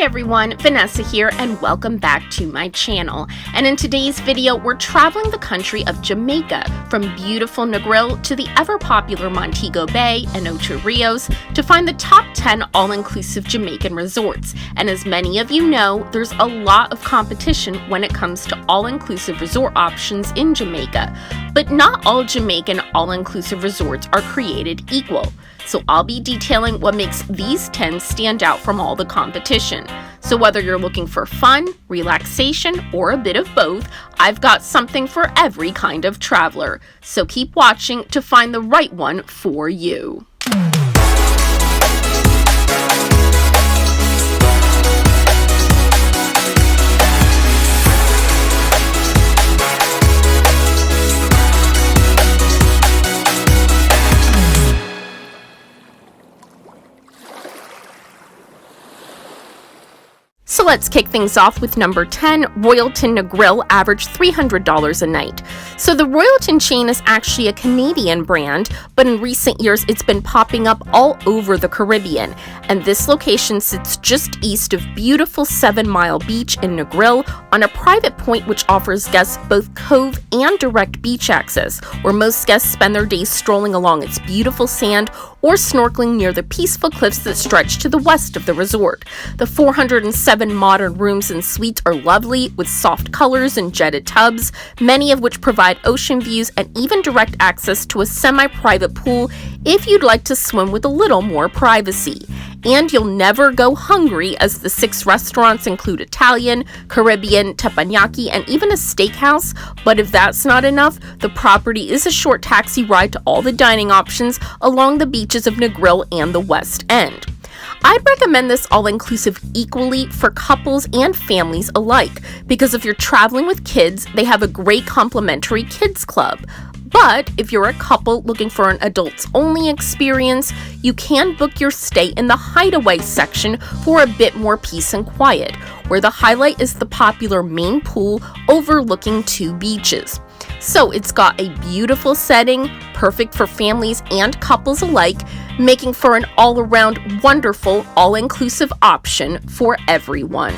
Hi everyone, Vanessa here and welcome back to my channel. And in today's video, we're traveling the country of Jamaica from beautiful Negril to the ever-popular Montego Bay and Ocho Rios to find the top 10 all-inclusive Jamaican resorts. And as many of you know, there's a lot of competition when it comes to all-inclusive resort options in Jamaica. But not all Jamaican all-inclusive resorts are created equal. So I'll be detailing what makes these 10 stand out from all the competition. So whether you're looking for fun, relaxation, or a bit of both, I've got something for every kind of traveler. So keep watching to find the right one for you. So let's kick things off with number 10, Royalton Negril, average $300 a night. So the Royalton chain is actually a Canadian brand, but in recent years it's been popping up all over the Caribbean. And this location sits just east of beautiful 7 Mile Beach in Negril on a private point which offers guests both cove and direct beach access, where most guests spend their days strolling along its beautiful sand or snorkeling near the peaceful cliffs that stretch to the west of the resort. The 407 modern rooms and suites are lovely with soft colors and jetted tubs, many of which provide ocean views and even direct access to a semi-private pool if you'd like to swim with a little more privacy. And you'll never go hungry as the 6 restaurants include Italian, Caribbean, teppanyaki, and even a steakhouse. But if that's not enough, the property is a short taxi ride to all the dining options along the beaches of Negril and the West End. I'd recommend this all-inclusive equally for couples and families alike, because if you're traveling with kids, they have a great complimentary kids club. But if you're a couple looking for an adults-only experience, you can book your stay in the Hideaway section for a bit more peace and quiet, where the highlight is the popular main pool overlooking 2 beaches. So it's got a beautiful setting, perfect for families and couples alike, making for an all-around wonderful all-inclusive option for everyone.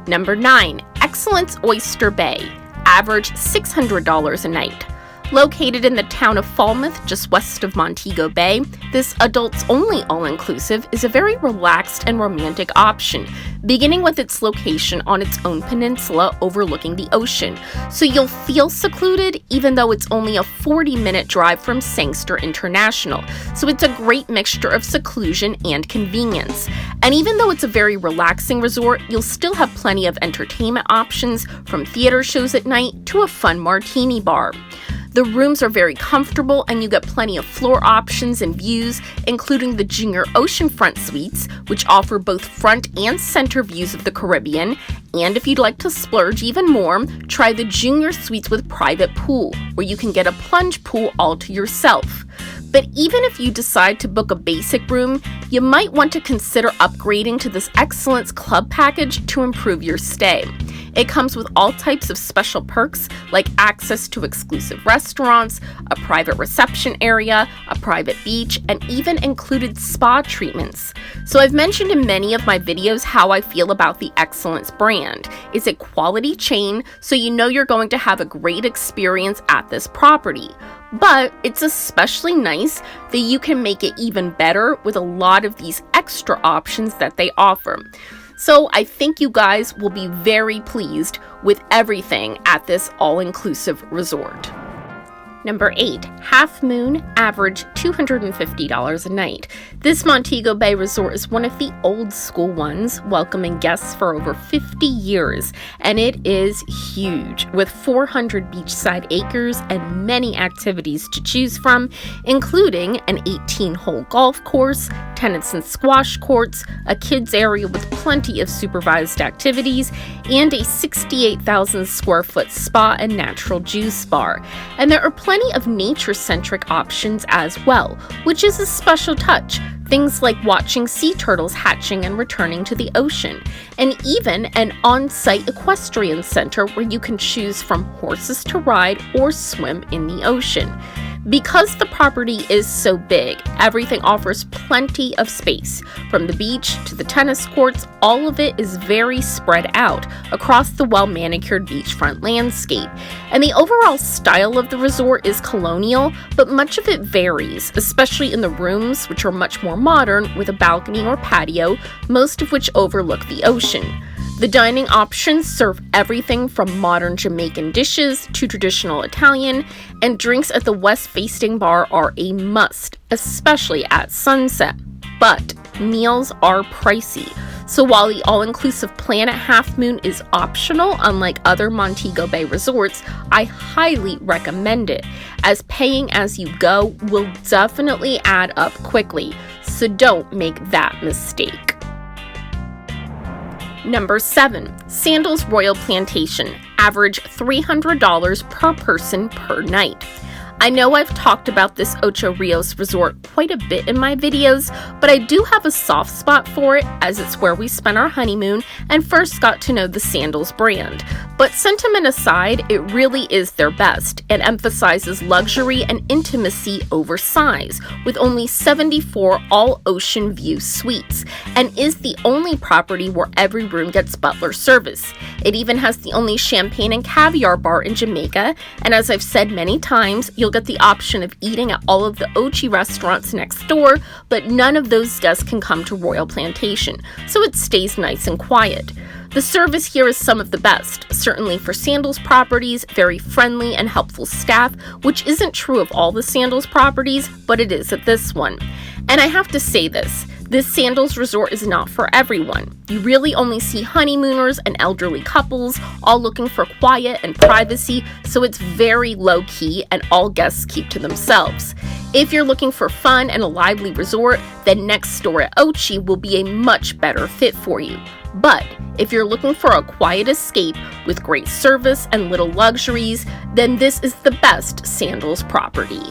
Number 9, Excellence Oyster Bay, average $600 a night. Located in the town of Falmouth, just west of Montego Bay, this adults-only all-inclusive is a very relaxed and romantic option, beginning with its location on its own peninsula overlooking the ocean. So you'll feel secluded even though it's only a 40-minute drive from Sangster International. So it's a great mixture of seclusion and convenience. And even though it's a very relaxing resort, you'll still have plenty of entertainment options, from theater shows at night to a fun martini bar. The rooms are very comfortable and you get plenty of floor options and views, including the Junior Oceanfront Suites, which offer both front and center views of the Caribbean. And if you'd like to splurge even more, try the Junior Suites with private pool, where you can get a plunge pool all to yourself. But even if you decide to book a basic room, you might want to consider upgrading to this Excellence Club package to improve your stay. It comes with all types of special perks like access to exclusive restaurants, a private reception area, a private beach, and even included spa treatments. So I've mentioned in many of my videos how I feel about the Excellence brand. It's a quality chain, so you know you're going to have a great experience at this property. But it's especially nice that you can make it even better with a lot of these extra options that they offer. So I think you guys will be very pleased with everything at this all-inclusive resort. Number 8, Half Moon, average $250 a night. This Montego Bay resort is one of the old school ones, welcoming guests for over 50 years, and it is huge, with 400 beachside acres and many activities to choose from, including an 18-hole golf course, tennis and squash courts, a kids area with plenty of supervised activities, and a 68,000 square foot spa and natural juice bar. And there are plenty of nature-centric options as well, which is a special touch. Things like watching sea turtles hatching and returning to the ocean, and even an on-site equestrian center where you can choose from horses to ride or swim in the ocean. Because the property is so big, everything offers plenty of space. From the beach to the tennis courts, all of it is very spread out across the well-manicured beachfront landscape. And the overall style of the resort is colonial, but much of it varies, especially in the rooms, which are much more modern with a balcony or patio, most of which overlook the ocean. The dining options serve everything from modern Jamaican dishes to traditional Italian, and drinks at the west-facing bar are a must, especially at sunset. But meals are pricey, so while the all-inclusive Planet Half Moon is optional, unlike other Montego Bay resorts, I highly recommend it, as paying as you go will definitely add up quickly, so don't make that mistake. Number 7. Sandals Royal Plantation. Average $300 per person per night. I know I've talked about this Ocho Rios resort quite a bit in my videos, but I do have a soft spot for it as it's where we spent our honeymoon and first got to know the Sandals brand. But sentiment aside, it really is their best and emphasizes luxury and intimacy over size, with only 74 all-ocean view suites, and is the only property where every room gets butler service. It even has the only champagne and caviar bar in Jamaica, and as I've said many times, you'll get the option of eating at all of the Ochi restaurants next door, but none of those guests can come to Royal Plantation, so it stays nice and quiet. The service here is some of the best, certainly for Sandals properties, very friendly and helpful staff, which isn't true of all the Sandals properties, but it is at this one. And I have to say this Sandals resort is not for everyone. You really only see honeymooners and elderly couples, all looking for quiet and privacy, so it's very low-key and all guests keep to themselves. If you're looking for fun and a lively resort, then next door at Ochi will be a much better fit for you. But if you're looking for a quiet escape with great service and little luxuries, then this is the best Sandals property.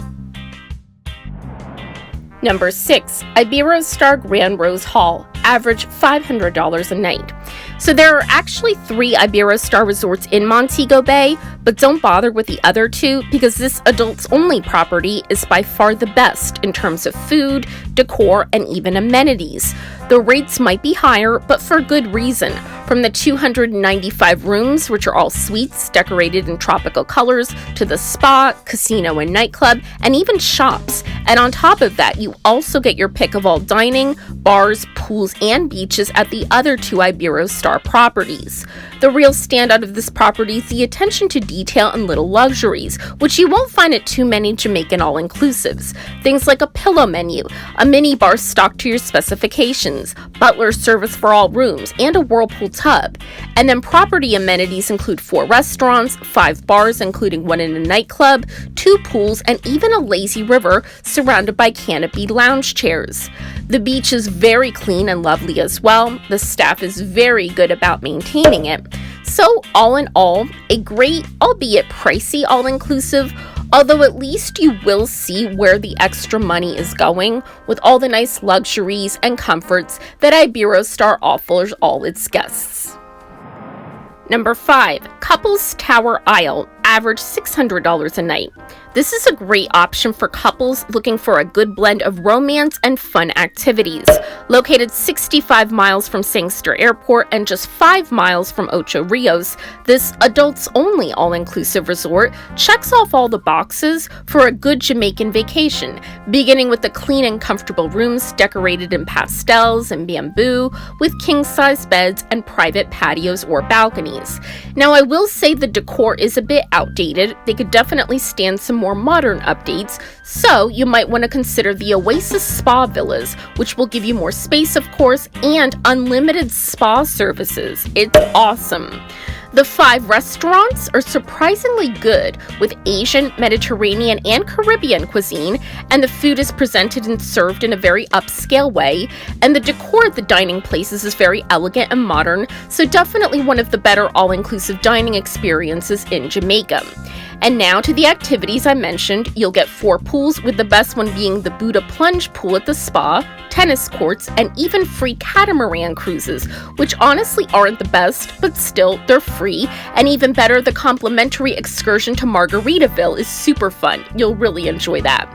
Number 6. Iberostar Grand Rose Hall. Average $500 a night. So there are actually 3 Iberostar resorts in Montego Bay, but don't bother with the other 2 because this adults-only property is by far the best in terms of food, decor, and even amenities. The rates might be higher, but for good reason. From the 295 rooms, which are all suites decorated in tropical colors, to the spa, casino, and nightclub, and even shops. And on top of that, you also get your pick of all dining, bars, pools, and beaches at the other 2 Iberostar properties. The real standout of this property is the attention to detail and little luxuries, which you won't find at too many Jamaican all-inclusives. Things like a pillow menu, a mini bar stocked to your specifications, butler service for all rooms, and a whirlpool tub. And then property amenities include 4 restaurants, 5 bars including one in a nightclub, 2 pools, and even a lazy river surrounded by canopied lounge chairs. The beach is very clean and lovely as well. The staff is very good about maintaining it. So all in all, a great, albeit pricey all-inclusive, although at least you will see where the extra money is going with all the nice luxuries and comforts that Iberostar offers all its guests. Number 5. Couples Tower Isle. Average $600 a night. This is a great option for couples looking for a good blend of romance and fun activities. Located 65 miles from Sangster Airport and just 5 miles from Ocho Rios, this adults-only all-inclusive resort checks off all the boxes for a good Jamaican vacation, beginning with the clean and comfortable rooms decorated in pastels and bamboo, with king-size beds and private patios or balconies. Now, I will say the decor is a bit outdated. They could definitely stand some more modern updates, so you might want to consider the Oasis Spa Villas, which will give you more space, of course, and unlimited spa services. It's awesome. The 5 restaurants are surprisingly good with Asian, Mediterranean, and Caribbean cuisine, and the food is presented and served in a very upscale way, and the decor at the dining places is very elegant and modern, so definitely one of the better all-inclusive dining experiences in Jamaica. And now to the activities I mentioned. You'll get 4 pools, with the best one being the Buddha Plunge pool at the spa, tennis courts, and even free catamaran cruises, which honestly aren't the best, but still, they're free. And even better, the complimentary excursion to Margaritaville is super fun. You'll really enjoy that.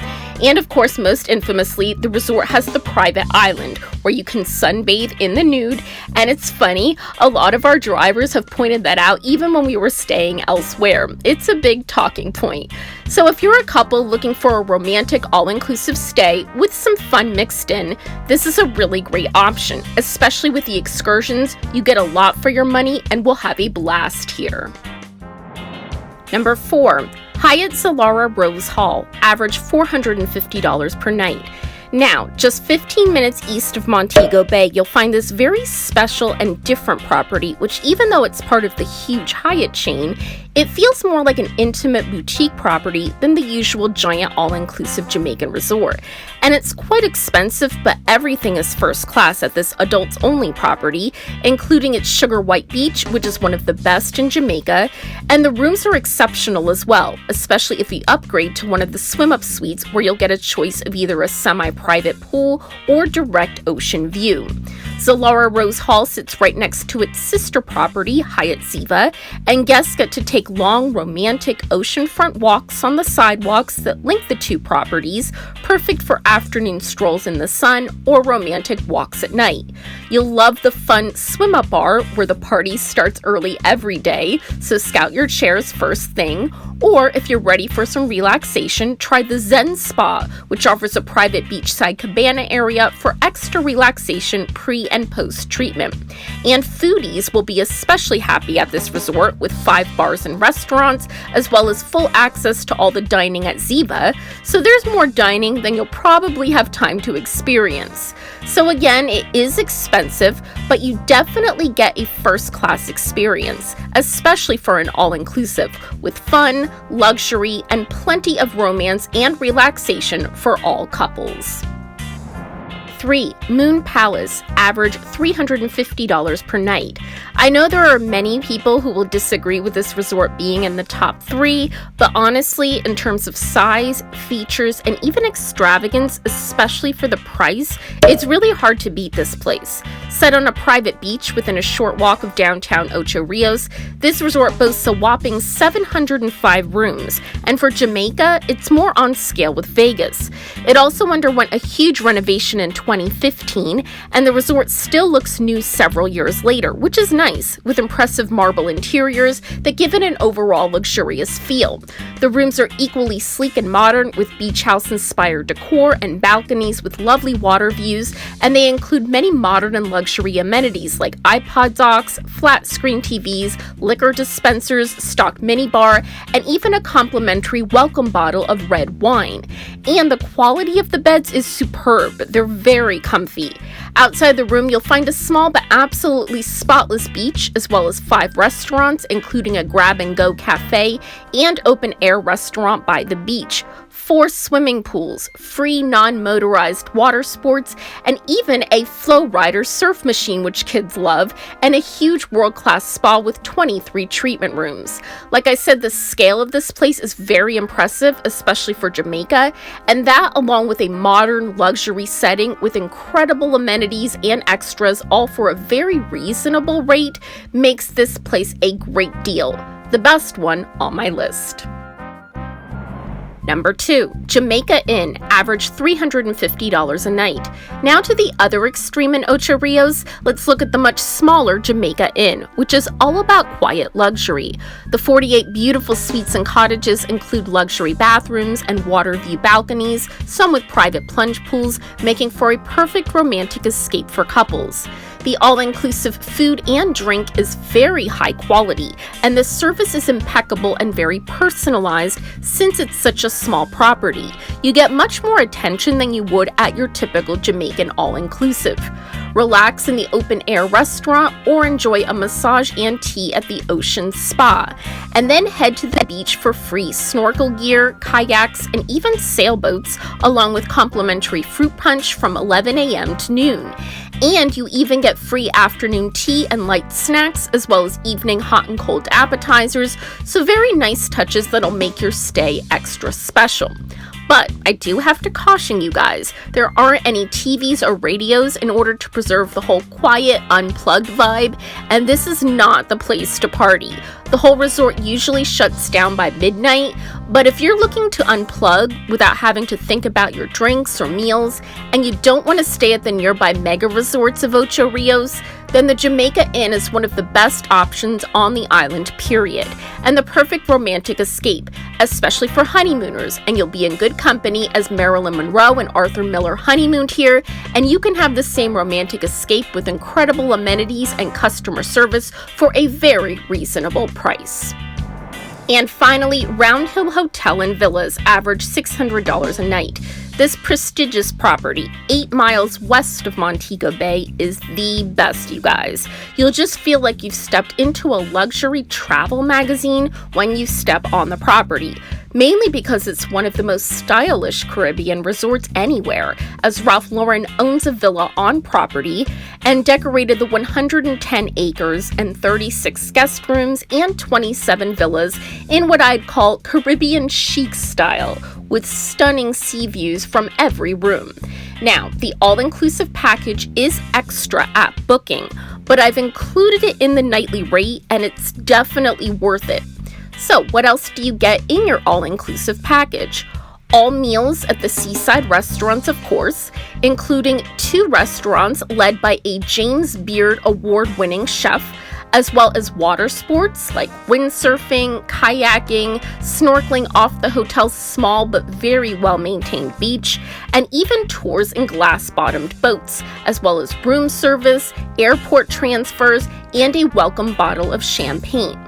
And of course, most infamously, the resort has the private island, where you can sunbathe in the nude. And it's funny, a lot of our drivers have pointed that out even when we were staying elsewhere. It's a big talking point. So if you're a couple looking for a romantic all-inclusive stay with some fun mixed in, this is a really great option. Especially with the excursions, you get a lot for your money and will have a blast here. Number 4. Hyatt Zilara Rose Hall, average $450 per night. Now, just 15 minutes east of Montego Bay, you'll find this very special and different property, which even though it's part of the huge Hyatt chain, it feels more like an intimate boutique property than the usual giant all-inclusive Jamaican resort. And it's quite expensive, but everything is first class at this adults-only property, including its Sugar White Beach, which is one of the best in Jamaica, and the rooms are exceptional as well, especially if you upgrade to one of the swim-up suites where you'll get a choice of either a semi-private pool or direct ocean view. Zilara Rose Hall sits right next to its sister property, Hyatt Ziva, and guests get to take long, romantic oceanfront walks on the sidewalks that link the two properties, perfect for afternoon strolls in the sun or romantic walks at night. You'll love the fun swim-up bar where the party starts early every day, so scout your chairs first thing. Or if you're ready for some relaxation, try the Zen Spa, which offers a private beachside cabana area for extra relaxation pre- and post-treatment. And foodies will be especially happy at this resort with 5 bars and restaurants, as well as full access to all the dining at Ziva, so there's more dining than you'll probably have time to experience. So again, it is expensive, but you definitely get a first-class experience, especially for an all-inclusive, with fun, luxury, and plenty of romance and relaxation for all couples. 3. Moon Palace, average $350 per night. I know there are many people who will disagree with this resort being in the top 3, but honestly, in terms of size, features, and even extravagance, especially for the price, it's really hard to beat this place. Set on a private beach within a short walk of downtown Ocho Rios, this resort boasts a whopping 705 rooms, and for Jamaica, it's more on scale with Vegas. It also underwent a huge renovation in 2015, and the resort still looks new several years later, which is nice, with impressive marble interiors that give it an overall luxurious feel. The rooms are equally sleek and modern, with beach house-inspired decor and balconies with lovely water views, and they include many modern and luxury amenities like iPod docks, flat-screen TVs, liquor dispensers, stock minibar, and even a complimentary welcome bottle of red wine. And the quality of the beds is superb. They're very comfy. Outside the room, you'll find a small but absolutely spotless beach, as well as 5 restaurants, including a grab-and-go cafe and open-air restaurant by the beach, 4 swimming pools, free non-motorized water sports, and even a flow rider surf machine, which kids love, and a huge world-class spa with 23 treatment rooms. Like I said, the scale of this place is very impressive, especially for Jamaica, and that, along with a modern luxury setting with incredible amenities and extras, all for a very reasonable rate, makes this place a great deal. The best one on my list. Number 2, Jamaica Inn, average $350 a night. Now to the other extreme in Ocho Rios, let's look at the much smaller Jamaica Inn, which is all about quiet luxury. The 48 beautiful suites and cottages include luxury bathrooms and water view balconies, some with private plunge pools, making for a perfect romantic escape for couples. The all-inclusive food and drink is very high quality, and the service is impeccable and very personalized since it's such a small property. You get much more attention than you would at your typical Jamaican all-inclusive. Relax in the open-air restaurant or enjoy a massage and tea at the Ocean Spa, and then head to the beach for free snorkel gear, kayaks, and even sailboats, along with complimentary fruit punch from 11 a.m. to noon. And you even get free afternoon tea and light snacks, as well as evening hot and cold appetizers, so very nice touches that'll make your stay extra special. But I do have to caution you guys, there aren't any TVs or radios in order to preserve the whole quiet, unplugged vibe, and this is not the place to party. The whole resort usually shuts down by midnight, but if you're looking to unplug without having to think about your drinks or meals, and you don't want to stay at the nearby mega resorts of Ocho Rios, then the Jamaica Inn is one of the best options on the island, period, and the perfect romantic escape, especially for honeymooners, and you'll be in good company as Marilyn Monroe and Arthur Miller honeymooned here, and you can have the same romantic escape with incredible amenities and customer service for a very reasonable price. And finally, Round Hill Hotel and Villas average $600 a night. This prestigious property, 8 miles west of Montego Bay, is the best, you guys. You'll just feel like you've stepped into a luxury travel magazine when you step on the property, mainly because it's one of the most stylish Caribbean resorts anywhere, as Ralph Lauren owns a villa on property and decorated the 110 acres and 36 guest rooms and 27 villas in what I'd call Caribbean chic style, with stunning sea views from every room. Now, the all-inclusive package is extra at booking, but I've included it in the nightly rate, and it's definitely worth it. So, what else do you get in your all-inclusive package? All meals at the seaside restaurants, of course, including 2 restaurants led by a James Beard award-winning chef, as well as water sports like windsurfing, kayaking, snorkeling off the hotel's small but very well-maintained beach, and even tours in glass-bottomed boats, as well as room service, airport transfers, and a welcome bottle of champagne.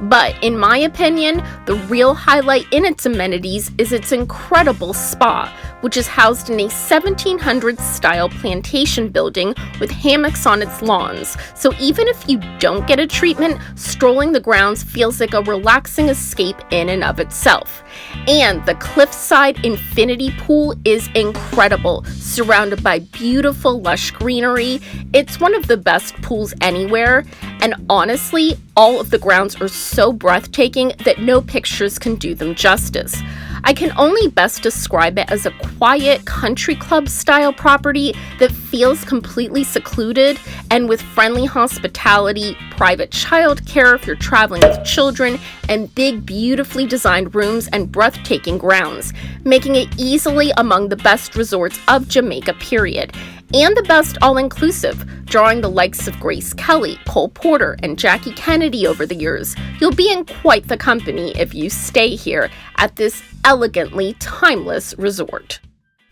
But in my opinion, the real highlight in its amenities is its incredible spa, which is housed in a 1700s-style plantation building with hammocks on its lawns. So even if you don't get a treatment, strolling the grounds feels like a relaxing escape in and of itself. And the cliffside infinity pool is incredible, surrounded by beautiful, lush greenery. It's one of the best pools anywhere, and honestly, all of the grounds are so breathtaking that no pictures can do them justice. I can only best describe it as a quiet country club style property that feels completely secluded and with friendly hospitality, private childcare if you're traveling with children, and big beautifully designed rooms and breathtaking grounds, making it easily among the best resorts of Jamaica, period. And the best all-inclusive, drawing the likes of Grace Kelly, Cole Porter, and Jackie Kennedy over the years. You'll be in quite the company if you stay here at this elegantly timeless resort.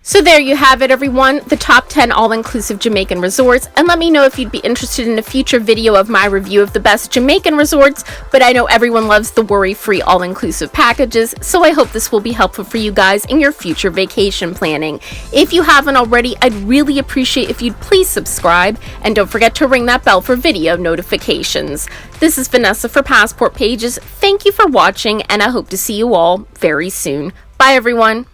So there you have it, everyone, the top 10 all-inclusive Jamaican resorts, and let me know if you'd be interested in a future video of my review of the best Jamaican resorts, but I know everyone loves the worry-free all-inclusive packages, so I hope this will be helpful for you guys in your future vacation planning. If you haven't already, I'd really appreciate if you'd please subscribe, and don't forget to ring that bell for video notifications. This is Vanessa for Passport Pages. Thank you for watching, and I hope to see you all very soon. Bye, everyone.